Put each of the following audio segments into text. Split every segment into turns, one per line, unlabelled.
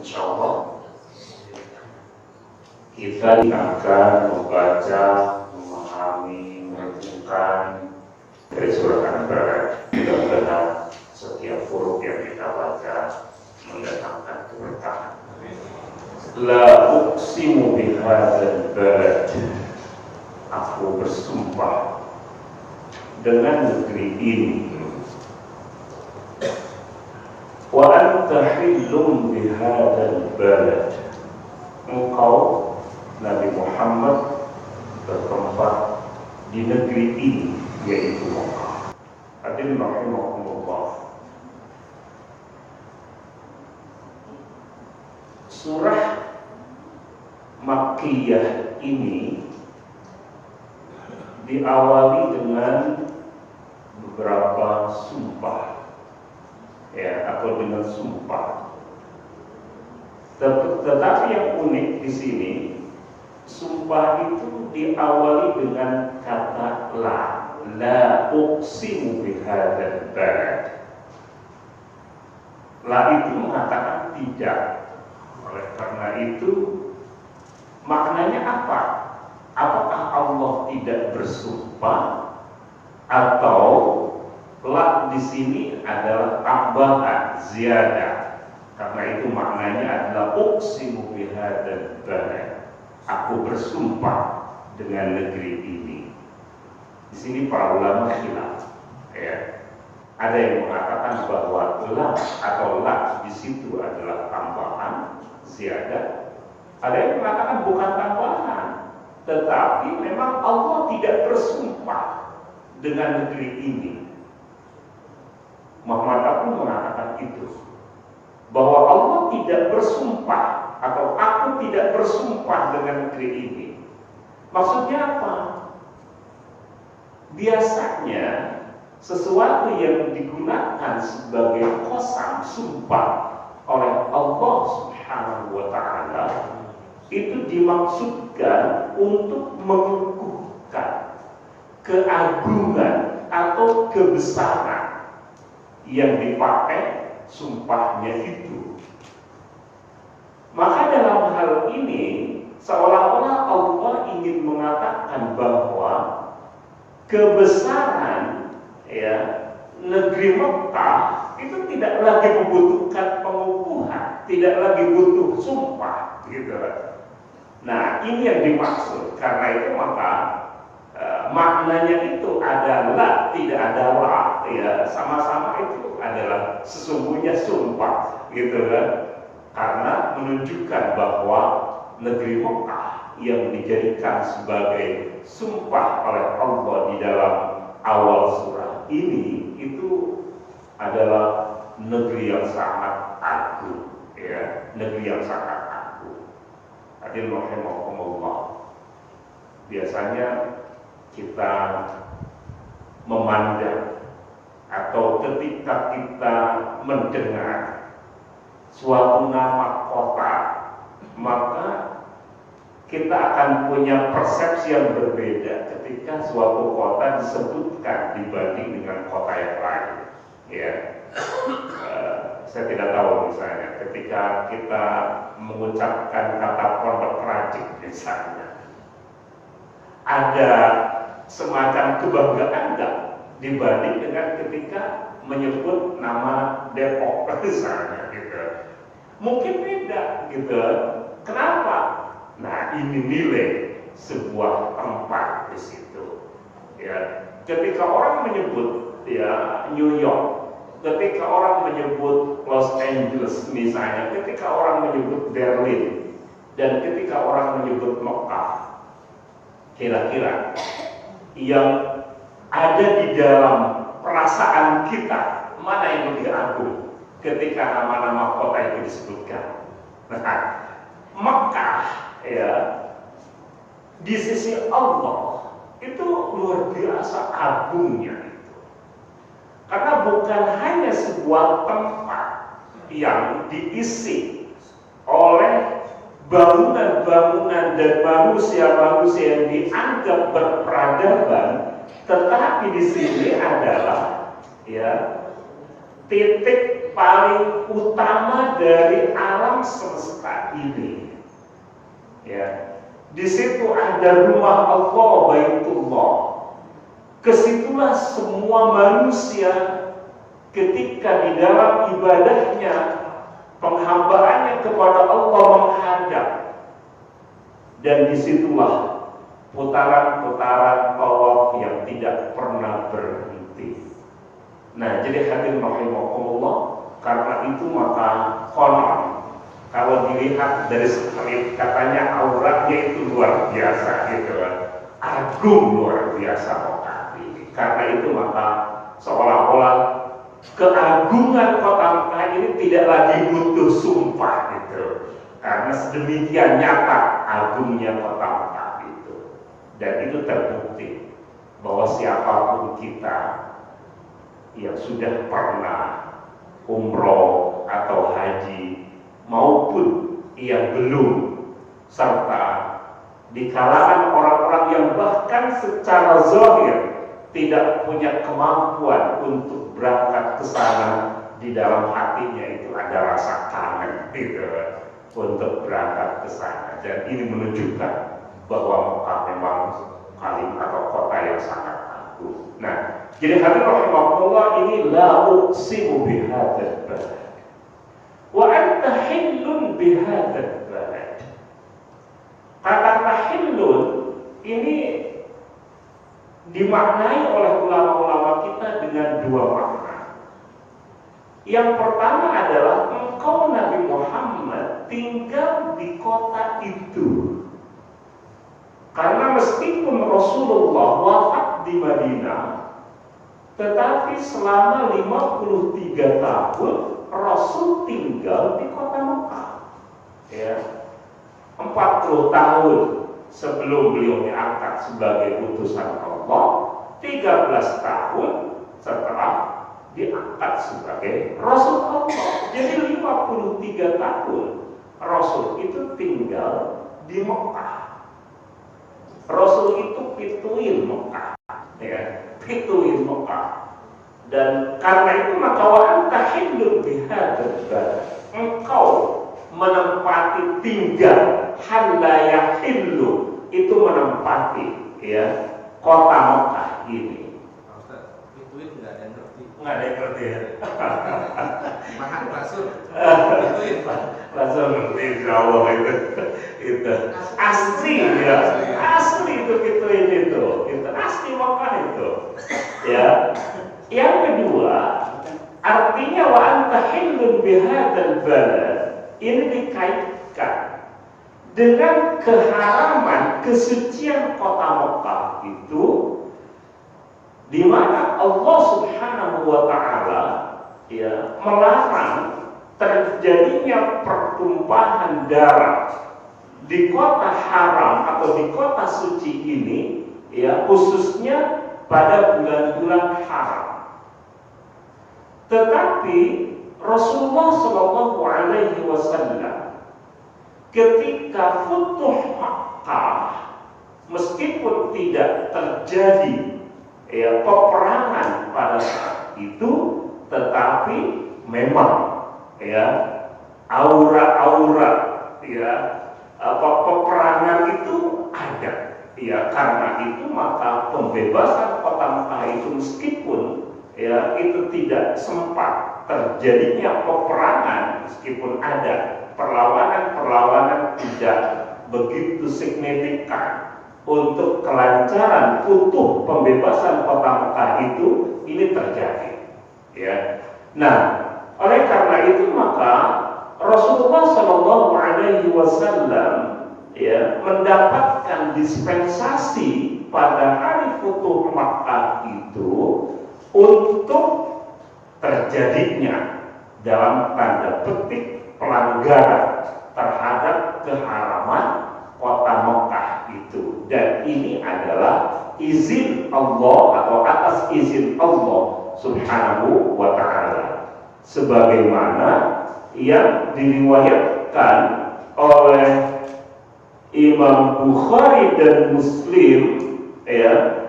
insyaallah kita akan membaca, memahami, merenungkan dari surat Al-Baqarah. Mudah-mudahan setiap huruf yang kita baca mendatangkan keberkahan. La uqsimu bihadzal balad, aku bersumpah dengan negeri ini. Wa anta hillum bihadzal balad, engkau Nabi Muhammad bertempat di negeri ini, yaitu Makkah. Hadirin rahimakumullah. Surah Makkiyah ini diawali dengan beberapa sumpah, atau dengan sumpah. Tetapi yang unik di sini, sumpah itu diawali dengan kata la uqsimu bihadzal balad. La itu mengatakan tidak. Oleh karena itu, maknanya apa? Apakah Allah tidak bersumpah, atau la di sini adalah tambahan ziyadah? Karena itu maknanya adalah uqsimu bihadzal balad, aku bersumpah dengan negeri ini. Di sini para ulama khilaf. Ada yang mengatakan bahwa la atau la di situ adalah tambahan ziyadah. Ada yang mengatakan bukan tambahan, tetapi memang Allah tidak bersumpah dengan negeri ini. Muhammad pun mengatakan itu, bahwa Allah tidak bersumpah atau aku tidak bersumpah dengan negeri ini. Maksudnya apa? Biasanya sesuatu yang digunakan sebagai qasam, sumpah oleh Allah Subhanahu wa ta'ala, itu dimaksudkan untuk mengukuhkan keagungan atau kebesaran yang dipakai sumpahnya itu. Maka dalam hal ini seolah-olah Allah ingin mengatakan bahwa kebesaran negeri Mekah itu tidak lagi membutuhkan pengukuhan, tidak lagi butuh sumpah, gitu. Nah, ini yang dimaksud. Karena itu maka maknanya itu adalah tidak ada la, sama-sama itu adalah sesungguhnya sumpah, gitu kan? Karena menunjukkan bahwa negeri Mekah yang dijadikan sebagai sumpah oleh Allah di dalam awal surah ini itu adalah negeri yang sangat agung, negeri yang sangat agung. Hadirin rahimakumullah. Biasanya kita memandang atau ketika kita mendengar suatu nama kota, maka kita akan punya persepsi yang berbeda ketika suatu kota disebutkan dibanding dengan kota yang lain. Saya tidak tahu, misalnya ketika kita mengucapkan kata Pondok Rajik misalnya, ada semacam kebanggaan enggak dibanding dengan ketika menyebut nama Depok misalnya, gitu. Mungkin beda, gitu. Kenapa? Nah, ini nilai sebuah tempat di situ. Ketika orang menyebut New York, ketika orang menyebut Los Angeles misalnya, ketika orang menyebut Berlin, dan ketika orang menyebut Mekah, kira-kira yang ada di dalam perasaan kita mana yang lebih agung ketika nama-nama kota itu disebutkan? Nah, Mekah di sisi Allah itu luar biasa agungnya itu. Karena bukan hanya sebuah tempat yang diisi oleh bangunan-bangunan dan manusia-manusia yang dianggap berperadaban, tetapi di sini adalah titik paling utama dari alam semesta ini. Ya, di situ ada rumah Allah, Baitullah. Kesitulah semua manusia ketika di dalam ibadahnya, penghambaannya kepada Allah menghadap. Dan disitulah putaran-putaran tawaf yang tidak pernah berhenti. Nah, jadi hadirin rahimakumullah, karena itu maka konon kalau dilihat dari sekelip katanya auratnya itu luar biasa gitu kan, agung luar biasa Mekah ini. Karena itu maka seolah-olah keagungan kota Mekah ini tidak lagi butuh sumpah gitu, karena sedemikian nyata agungnya kota Mekah itu. Dan itu terbukti bahwa siapapun kita yang sudah pernah umroh atau haji maupun yang belum, serta di kalangan orang-orang yang bahkan secara zahir tidak punya kemampuan untuk berangkat ke sana, di dalam hatinya itu ada rasa kangen gitu untuk berangkat ke sana. Dan ini menunjukkan bahwa Mekah memang kali atau kota yang sangat agung. Nah, jadi hadirin rahimakumullah, ini la uqsimu bihadzal balad wa anta hillun bihadzal balad. Kata tahillun ini dimaknai oleh ulama-ulama kita dengan dua makna. Yang pertama adalah engkau Nabi Muhammad tinggal di kota itu. Karena meskipun Rasulullah wafat di Madinah, tetapi selama 53 tahun Rasul tinggal di kota Mekah. Ya. 40 tahun sebelum beliau diangkat sebagai utusan Allah, 13 tahun setelah diangkat sebagai Rasul Allah. Jadi 53 tahun Rasul itu tinggal di Mekah. Rasul itu pituin Mekah, ya, pituin Mekah. Dan karena itu maka wa anta hillun bihadzal balad, engkau menempati tinggal, halla yahillu itu menempati, ya, kota Mekah ini.
Pituin nggak ada yang ngerti.
Nggak ada yang ngerti ya.
Mahan Rasul. Pituin Pak.
Rasul ngerti insyaallah itu asli ya, asli itu pituin itu asli Mekah itu. Ya. Yang kedua, artinya wa anta hillun bihadzal balad ini dikaitkan dengan keharaman kesucian kota Mekah itu, di mana Allah Subhanahu wa taala ya melarang terjadinya pertumpahan darah di kota haram atau di kota suci ini, ya, khususnya pada bulan-bulan haram. Tetapi Rasulullah Shallallahu Alaihi Wasallam ketika Futuh Makkah, meskipun tidak terjadi, ya, peperangan pada saat itu, tetapi memang, ya, aura-aura, ya, peperangan itu ada. Ya, karena itu maka pembebasan kota Mekah itu meskipun, ya, itu tidak sempat terjadinya peperangan, meskipun ada perlawanan-perlawanan tidak begitu signifikan untuk kelancaran Futuh pembebasan kota Mekah itu, ini terjadi, ya. Nah, oleh karena itu maka Rasulullah Shallallahu Alaihi Wasallam, ya, mendapatkan dispensasi pada hari Futuh Makkah itu untuk terjadinya dalam tanda petik pelanggaran terhadap keharaman kota Mekah itu. Dan ini adalah izin Allah atau atas izin Allah Subhanahu wa ta'ala, sebagaimana yang diriwayatkan oleh Imam Bukhari dan Muslim, ya,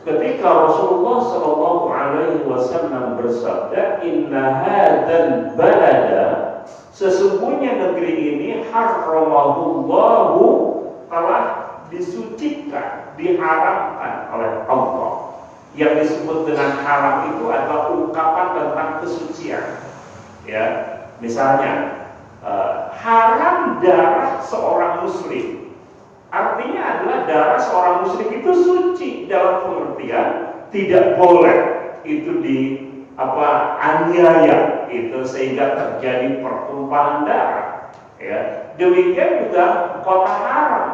ketika Rasulullah Shallallahu Alaihi Wasallam bersabda, Inna hadzal balada Sesungguhnya negeri ini harramahullahu, telah disucikan, diharamkan oleh Allah. Yang disebut dengan haram itu adalah ungkapan tentang kesucian. Ya, misalnya haram darah seorang muslim, artinya adalah darah seorang muslim itu suci dalam pengertian tidak boleh itu aniaya itu sehingga terjadi pertumpahan darah. Ya, demikian juga kota haram.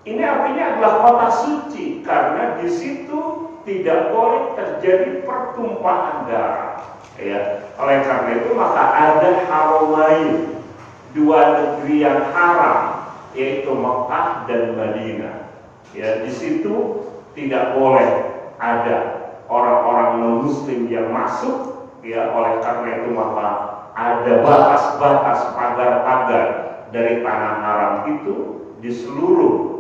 Ini artinya adalah kota suci karena di situ tidak boleh terjadi pertumpahan darah. Ya, oleh karena itu maka ada haramain, dua negeri yang haram, yaitu Mekah dan Madinah. Ya, di situ tidak boleh ada orang-orang non-muslim yang masuk. Ya, oleh karena itu maka ada batas-batas pagar-pagar dari tanah haram itu di seluruh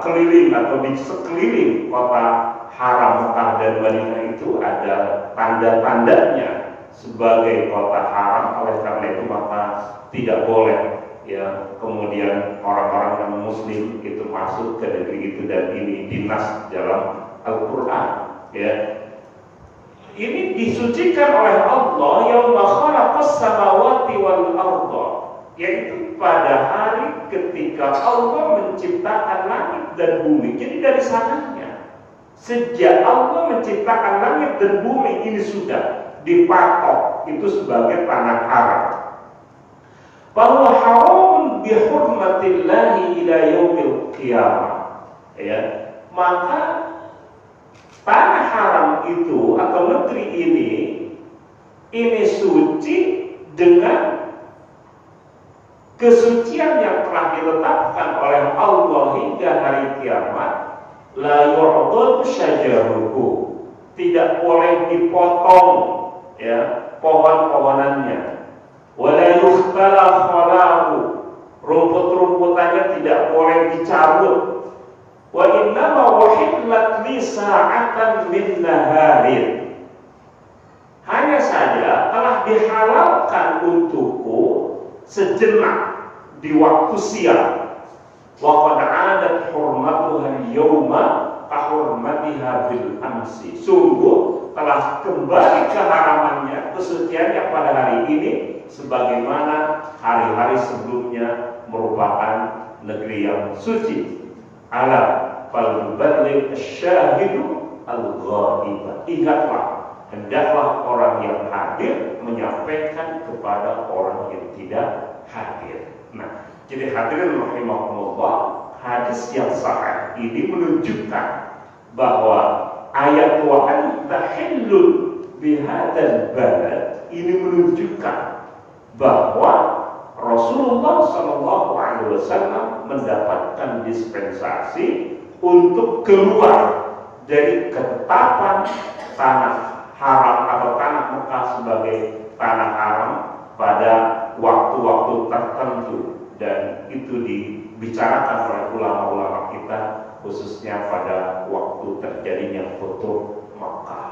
keliling atau di sekeliling kota haram Mekah dan Madinah itu ada tanda-tandanya sebagai kota haram. Oleh karena itu maka tidak boleh ya kemudian orang-orang yang muslim itu masuk ke negeri itu, dan ini dinas dalam Al-Quran. Ya, ini disucikan oleh Allah yauma khalaqas samawati wal arda, yaitu pada hari ketika Allah menciptakan langit dan bumi. Jadi dari sananya, sejak Allah menciptakan langit dan bumi ini sudah dipatok itu sebagai tanah haram. Bahwa haram bihurmatillahi ila yaumil qiyamah. Ya, maka tanah haram itu atau negeri ini suci dengan kesucian yang telah ditetapkan oleh Allah hingga hari kiamat. La yu'dadu syajaruhu, tidak boleh dipotong ya pohon-pohonannya. Wala yukhtalaf khalahu, rumput-rumputannya tidak boleh dicabut. Wa innama wahillat li sa'atan min naharin, hanya saja telah dihalalkan untukku sejenak di waktu siang. Wa qad 'adat hurmatuha al-yawma ka hurmatiha bil amsi, sungguh telah kembali keharamannya, kesuciannya pada hari ini sebagaimana hari-hari sebelumnya merupakan negeri yang suci. Ala fal yuballigh asy-syahidu al-ghaiba, ingatlah hendaklah orang yang hadir menyampaikan kepada orang yang tidak hadir. Nah, jadi hadirin rahimakumullah, hadis yang sahih ini menunjukkan bahwa ayat wa anta hillun bihadzal balad ini menunjukkan bahwa Rasulullah SAW mendapatkan dispensasi untuk keluar dari ketetapan tanah haram atau tanah Mekah sebagai tanah haram pada waktu-waktu tertentu, dan itu dibicarakan oleh ulama-ulama kita khususnya pada waktu terjadinya Futuh Mekah.